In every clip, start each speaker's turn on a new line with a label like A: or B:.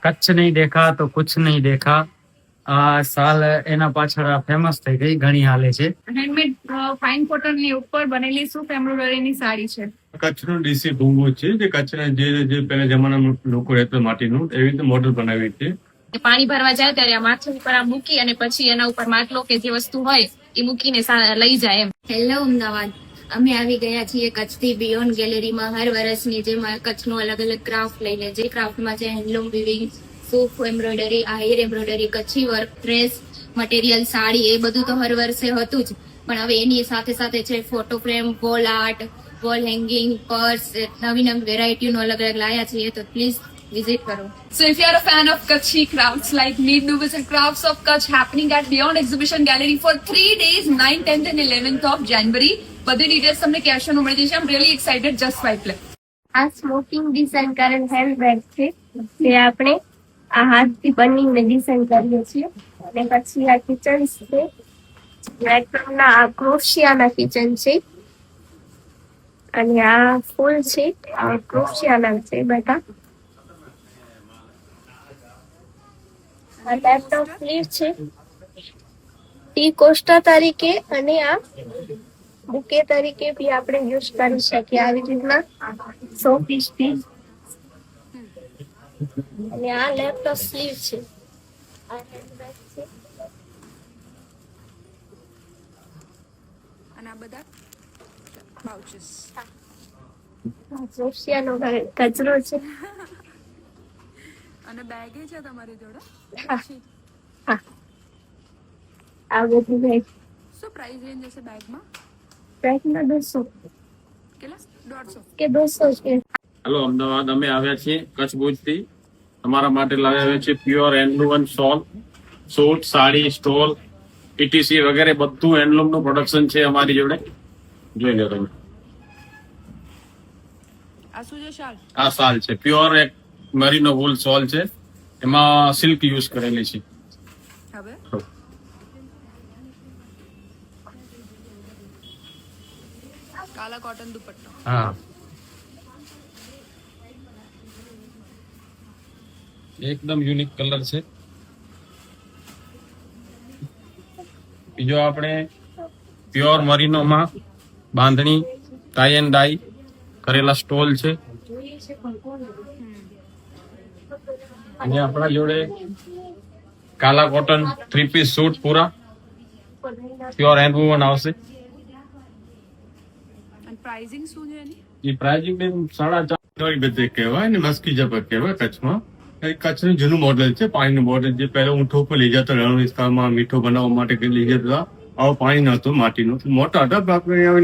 A: કચ્છ નહીં દેખા તો કુછ નહીં દેખા. આ સાલ એના પાછળ ફેમસ થઈ ગઈ, ઘણી હાલે છે.
B: હેન્ડમેડ ફાઇન કોટન ની ઉપર બનેલી સૂપ એમ્બ્રોઇડરી ની સાડી છે.
C: કચ્છનું ડીસી ભૂંગો છે, જે કચ્છના જે પહેલા જમાનામાં લોકો રહેતા માટીનું, એવી રીતે મોડલ બનાવી છે.
B: પાણી ભરવા જાય ત્યારે આ માથું ઉપર આ મૂકી અને પછી એના ઉપર માટલો કે જે વસ્તુ હોય એ મૂકીને લઈ જાય એમ.
D: હેલો અમદાવાદ, અમે આવી ગયા છીએ કચ્છથી બિયોન્ડ ગેલેરીમાં. હર વર્ષની જેમ કચ્છનો અલગ અલગ ક્રાફ્ટ લઈને, જે ક્રાફ્ટમાં છે handloom weaving, Soof embroidery, Ahir embroidery, Kutchi work, dress material, sari, એ બધું તો હર વર્ષે હતું જ, પણ હવે એની સાથે સાથે છે photo frame, wall art, wall hanging, purse, નવી નવી વેરાયટીનું અલગ અલગ લાયા છીએ, તો please visit karo.
B: So if you are a fan of Kutchi crafts like me, do visit Crafts of Kutch happening at Beyond Exhibition Gallery for 3 days, 9th, 10th and 11th of January. બધી details તમને કેપ્શનમાં મળી જશે. I'm really excited, just swipe left.
D: આ smoking design કરેલ handbag છે, તે આપણે આ હાથથી બનીને ડિઝાઇન કરીએ છીએ. અને પછી આ કિચન છે, મેક્રોના આ ક્રોશિયાના કિચન છે, અને આ ફૂલ છે, આ ક્રોશિયાના છે બધા. આ લેપટોપ સ્લીવ છે, ટી કોસ્ટા તરીકે, અને આ બુકે તરીકે બી આપણે યુઝ કરી શકીએ. આવી રીતના 100 પીસ થી. અને આ લેપટોપ સ્લીવ છે, આ હેન્ડબેગ છે,
B: અને આ બધા પાઉચેસ.
D: આ ક્રોશિયાનો કચરો છે.
B: અને બેગ છે તમારી જોડે?
D: હા, આ બધું બેગ.
B: શું પ્રાઇસ રેન્જ હશે બેગમાં?
D: બેગના 200
B: કેટલા? 150
D: કે 200 છે.
C: હેલો અમદાવાદ, અમે આવ્યા છીએ કચ્છ ભુજથી. તમારા માટે લાવ્યા છે પ્યોર હેન્ડલૂમ સોલ, સૂટ, સાડી, સ્ટોલ, ઇટીસી વગેરે બધું હેન્ડલૂમનું પ્રોડક્શન છે અમારી જોડે. જોઈ લો તમે.
B: આ શું છે? શાલ?
C: આ શાલ છે, પ્યોર એક મરીનો વૂલ સોલ છે, એમાં સિલ્ક યુઝ કરેલી છે.
B: હવે કાલા કોટન દુપટ્ટો.
A: હા,
C: એકદમ યુનિક કલર છે. બીજો આપણે પ્યોર મરીનોમાં બાંધણી, ટાઈ એન્ડ ડાઈ કરેલા સ્ટોલ છે. અને આપણા જોડે કાલા કોટન 3 પીસ સૂટ પૂરા પ્યોર હેન્ડવૂવન આવશે.
B: અને પ્રાઇસિંગ શું છે એની?
C: એ પ્રાઇસિંગ 4.5 ગજે કહેવાય ને મસ્કી જબર કહેવાય કચ્છમાં. એ કચ્છનું જૂનું મોડેલ છે, પાણીનું મોડેલ, જે પહેલા ઊંઠો ઉપર લઈ જતા રણ વિસ્તારમાં મીઠો બનાવવા માટે લઈ જતા. આવું પાણી નહોતું, માટીનું મોટા હતા, આપણે હવે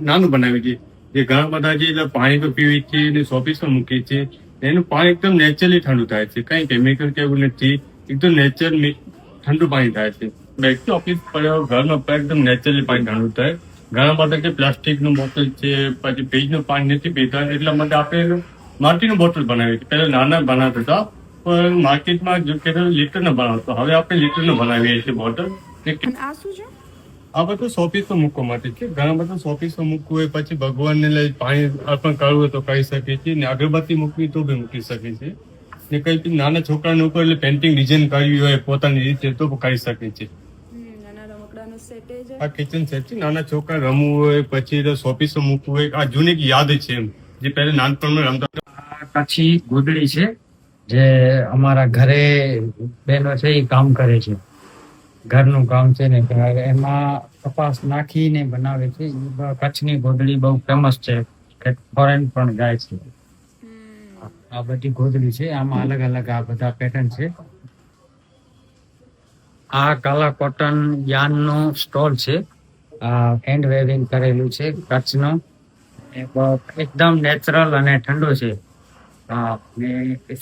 C: નાનું બનાવી છે. જે ઘણા બધા જે પાણી તો પીવી છે અને શોપીસમાં મૂકી છે, એનું પાણી એકદમ નેચરલી ઠંડુ થાય છે, કઈ કેમિકલ કે એવું નથી, એકદમ નેચરલ ઠંડુ પાણી થાય છે. બેગ તો ઓફિસ ઘરમાં એકદમ નેચરલી પાણી ઠંડુ થાય. ઘણા બધા કે પ્લાસ્ટિકનું બોટલ છે, પછી ફ્રીજનું પાણી નથી પીતા, એટલા માટે આપણે માટીનું બોટલ બનાવી છે. પહેલા નાના બનાવતા હતા, પણ માર્કેટમાં જો કે લીટરના બનાવતો, હવે આપણે લીટરનું બનાવીએ છીએ બોટલ.
B: આ શું છે?
C: આ બધું શોપીસમાં મૂકવા માટે છે. ઘણા બધા શોપીસમાં મૂકવું હોય, પછી ભગવાનને લઈ પાણી અર્પણ કરવું હોય તો કરી શકે છે, ને અગરબત્તી મૂકવી તો બી મૂકી શકે છે. ને કઈ નાના છોકરાને ઉપર એટલે પેન્ટિંગ ડિઝાઇન કરવી હોય પોતાની રીતે તો કરી શકે છે. આ કિચન સેટ છે, નાના છોકરા રમવું હોય, પછી શોપીસમાં મૂકવું હોય. આ જૂની યાદ છે એમ, જે પહેલા નાનપણમાં રમતા.
A: કચ્છી ગોદડી છે, જે અમારા ઘરે બહેનો છે એ કામ કરે છે, ઘરનું કામ છે ને, એમાં કપાસ નાખીને બનાવે છે. કચ્છની ગોદડી બહુ ફેમસ છે, ફોરેન પણ જાય છે. આ બધી ગોદડી છે, આમાં અલગ અલગ આ બધા પેટર્ન છે. આ કાલા કોટન યાનનો સ્ટોલ છે, હેન્ડ વેવિંગ કરેલું છે કચ્છનો, એકદમ નેચરલ અને ઠંડો છે.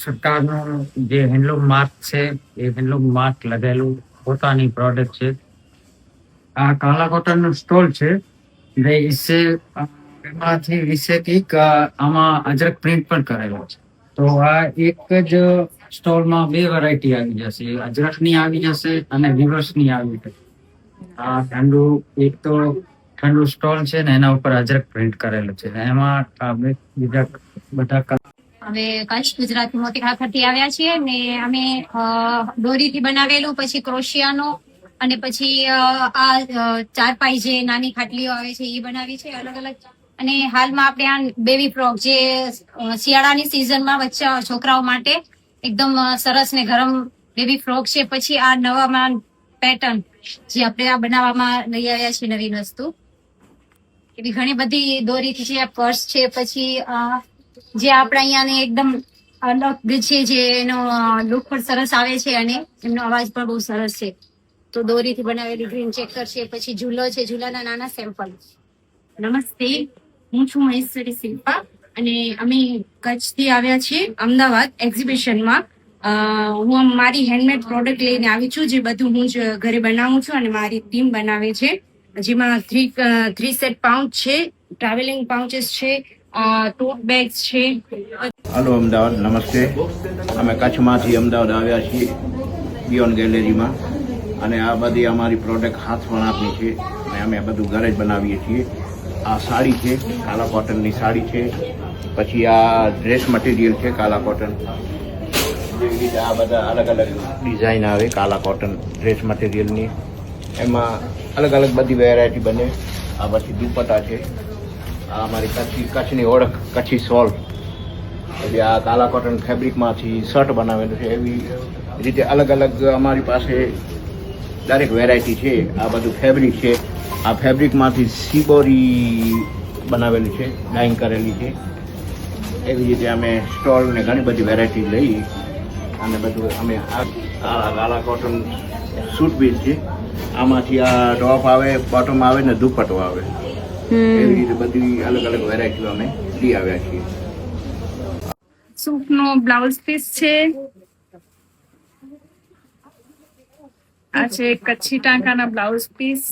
A: સરકારનું જે હેન્ડલૂમ માર્ક છે, એ હેન્ડલૂમ માર્ક લગેલું પોતાની પ્રોડક્ટ છે. આ કાલા કોટન નો સ્ટોલ છે, એમાંથી વિશે કંઈક આમાં અજરક પ્રિન્ટ પણ કરેલો છે. તો આ એક જ સ્ટોલમાં 2 વેરાયટી આવી જશે, અજરકની આવી જશે અને રિવર્સની આવી જશે. આ ઠંડુ, એક તો ઠંડુ સ્ટોલ છે ને એના ઉપર અજરક પ્રિન્ટ કરેલું છે, એમાં બીજા બધા
E: હવે કચ્છ ગુજરાત મોટી ખાખરથી આવ્યા છીએ ને અમે દોરીથી બનાવેલું, પછી ક્રોશિયાનો અને પછી ચારપાઈ જે નાની ખાટલીઓ આવે છે એ બનાવી છે અલગ અલગ. અને હાલમાં આપણે આ બેબી ફ્રોક જે શિયાળાની સિઝનમાં બચ્ચા છોકરાઓ માટે એકદમ સરસ ને ગરમ બેબી ફ્રોક છે. પછી આ નવામાં પેટર્ન જે આપણે આ બનાવવામાં લઈ આવ્યા છીએ નવીન વસ્તુ, એવી ઘણી બધી દોરીથી છે. પર્સ છે, પછી જે આપણા અહીંયાની એકદમ અલગ છે, જે એનો લુક પણ સરસ આવે છે અને એમનો અવાજ પણ બહુ સરસ છે. તો દોરીથી બનાવેલું ડ્રીમ ચેકર છે, પછી ઝૂલો છે, ઝૂલાના નાના સેમ્પલ.
F: નમસ્તે, હું છું મહેશ્વરી શિલ્પા અને અમે કચ્છથી આવ્યા છીએ અમદાવાદ એક્ઝિબિશનમાં. હું મારી હેન્ડમેડ પ્રોડક્ટ લઈને આવી છું, જે બધું હું જ ઘરે બનાવું છું અને મારી ટીમ બનાવે છે. જેમાં થ્રી સેટ પાઉચ છે, ટ્રાવેલિંગ પાઉચેસ છે, ટોટ બેગ્સ છે.
G: હલો અમદાવાદ, નમસ્તે. અમે કચ્છમાંથી અમદાવાદ આવ્યા છીએ બિયોન્ડ ગેલેરીમાં, અને આ બધી અમારી પ્રોડક્ટ હાથ વણાટની છે અને અમે બધું ઘરે જ બનાવીએ છીએ. આ સાડી છે, કાલા કોટનની સાડી છે. પછી આ ડ્રેસ મટીરિયલ છે કાલા કોટન. જેવી રીતે આ બધા અલગ અલગ ડિઝાઇન આવે કાલા કોટન ડ્રેસ મટીરિયલની, એમાં અલગ અલગ બધી વેરાયટી બને. આ પછી દુપટ્ટા છે, આ અમારી કચ્છની ઓળખ કચ્છી સોલ. એટલે આ કાલા કોટન ફેબ્રિકમાંથી શર્ટ બનાવેલું છે. એવી રીતે અલગ અલગ અમારી પાસે દરેક વેરાયટી છે. આ બધું ફેબ્રિક છે, આ ફેબ્રિકમાંથી સીબોરી બનાવેલી છે, ડાઇંગ કરેલી છે. એવી રીતે અમે સ્ટોલ ને ઘણી બધી વેરાયટી લઈ અને બધું અમે આ કાલા કોટન સૂટ પીસ છે. આમાંથી આ ટોપ આવે, બોટમ આવે ને દુપટ્ટો આવે. એવી રીતે બધી અલગ અલગ વેરાયટીઓ અમે લઈ આવ્યા છીએ.
F: સૂટનો બ્લાઉઝ પીસ છે. આ છે કચ્છી ટાંકાના બ્લાઉઝ પીસ.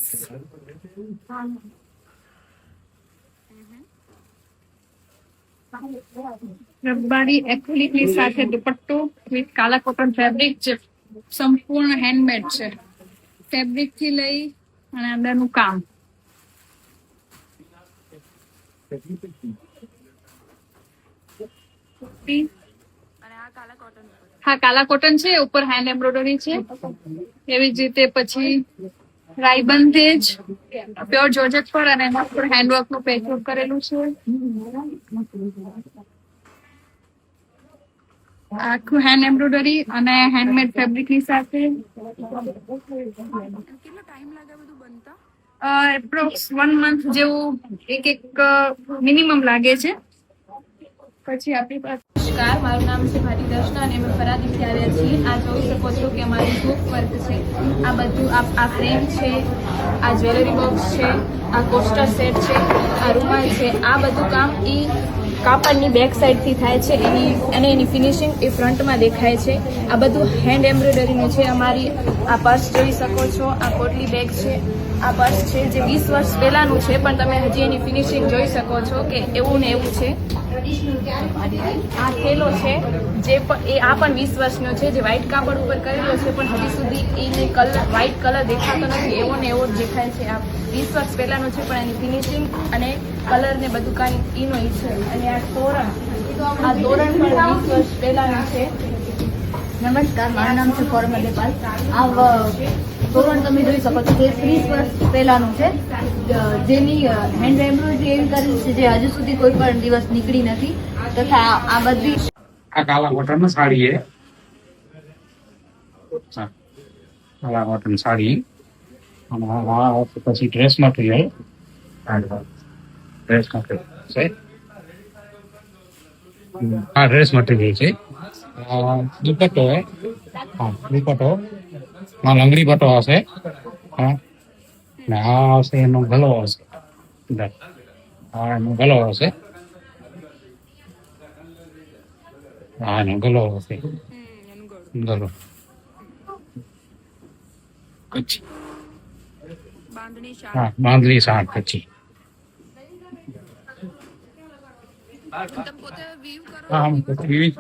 F: રબારી એક્રિલિકની સાથે દુપટ્ટો વિથ કાલા કોટન ફેબ્રિક, જે સંપૂર્ણ હેન્ડમેડ છે. ફેબ્રિક થી લઈ અને અંદરનું કામ. હા, કાલા કોટન છે, ઉપર હેન્ડ એમ્બ્રોઇડરી છે. એવી જ રીતે પછી રાઈબંધેજ પ્યોર જોર્જેટ પર અને એના પર હેન્ડવર્ક નું પેચવર્ક કરેલું છે. આખું હેન્ડ એમ્બ્રોઇડરી અને હેન્ડમેડ ફેબ્રિક ની સાથે. એપ્રોક્સ 1 મંથ જેવું એક મિનિમમ લાગે છે. પછી આપણી પાસે
B: નમસ્કાર, મારું નામ છે ભારતી દર્શના અને અમે ફરાદીથી આવ્યા છીએ. આ જોઈ શકો છો કે અમારી હૂક વર્ક છે. આ બધું આ ફ્રેમ છે, આ જ્વેલરી બોક્સ છે, આ કોસ્ટર સેટ છે, આ રૂમાલ છે. આ બધું કામ કાપડની બેક સાઈડથી થાય છે અને એની ફિનિશિંગ એ ફ્રન્ટમાં દેખાય છે. આ બધું હેન્ડ એમ્બ્રોઇડરીનું છે. અમારી આ પર્સ જોઈ શકો છો, આ પોટલી બેગ છે. આ પર્સ છે જે 20 વર્ષ પહેલાનું છે, પણ તમે હજી એની ફિનિશિંગ જોઈ શકો છો કે એવું ને એવું છે. આ થેલો છે, જે આ પણ 20 વર્ષનો છે, જે વ્હાઈટ કાપડ ઉપર કરેલો છે, પણ હજી સુધી એને વ્હાઈટ કલર દેખાતો નથી. એવો ને એવો જ દેખાય છે. આ 20 વર્ષ પહેલાનો છે, પણ એની ફિનિશિંગ અને કલર ને બધું કાંઈ એનો છે. અને આ તોરણ પણ 20 વર્ષ પહેલાનું છે.
H: નમસ્કાર, મારું નામ છે ફોર્મલ દેપાલ. આ તોરણ તમે જોઈ શકો છો કે 30 વર્ષ પહેલાનું છે, જેની હેન્ડ એમ્બ્રોઇડરી એવી કરેલી છે જે હજુ સુધી કોઈ પણ દિવસ નીકળી નથી. તથા આ બધી
A: આ કાલા કોટન સાડી है, કાલા કોટન સાડી. અને આ પછી ડ્રેસ મટીરિયલ, ડ્રેસ મટીરિયલ છે. આ ડ્રેસ મટીરિયલ છે. દુપટ્ટો है, હા દુપટ્ટો માં લંગડી પટ્ટો હશે. હા, ને આ હશે એનો ગલો હશે. હા, એનો ગલો હશે. હા, એનો ગલો હશે. ગલો કચ્છી, હા બાંધણી શાક કચ્છી. હા, વિવિધ